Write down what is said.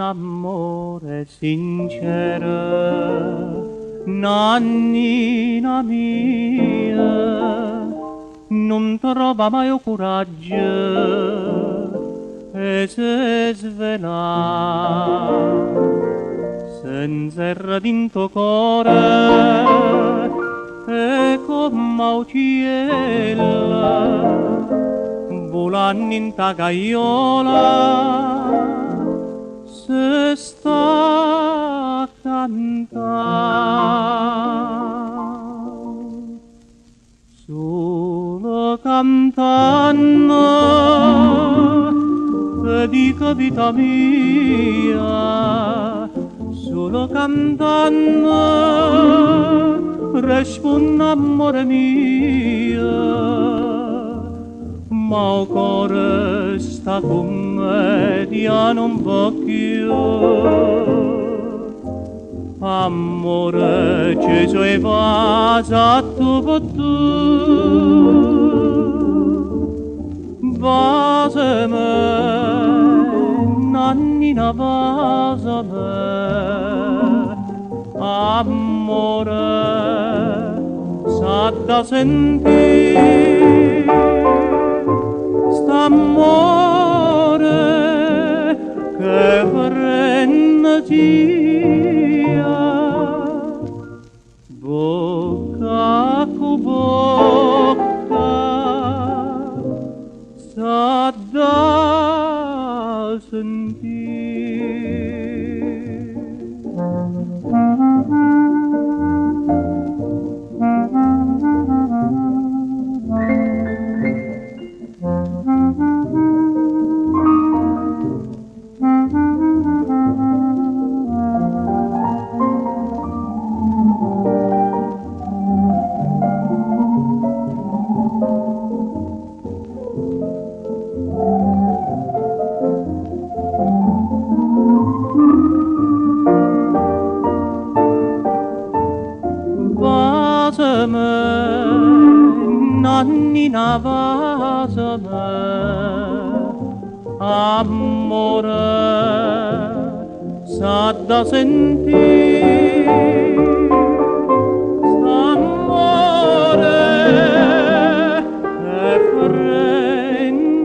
amore sincero, Nannina mia, non trova mai il coraggio e si svela, s'inserra dinto cuore e come ucciella, volando in ta gaiola, se sta a cantare, solo cantando che dico vita mia, solo cantando rispondo amore mio. Ma il cuore sta commedia non va più. Amore Gesù e vasa tu per tu. Vasa me, nannina vasa me. Amore sa da sentire. St'amore che frenesia, bocca cu bocca, sa da sentire. Nannina vasa me, amore sa da sentire, s'amore è frenesia.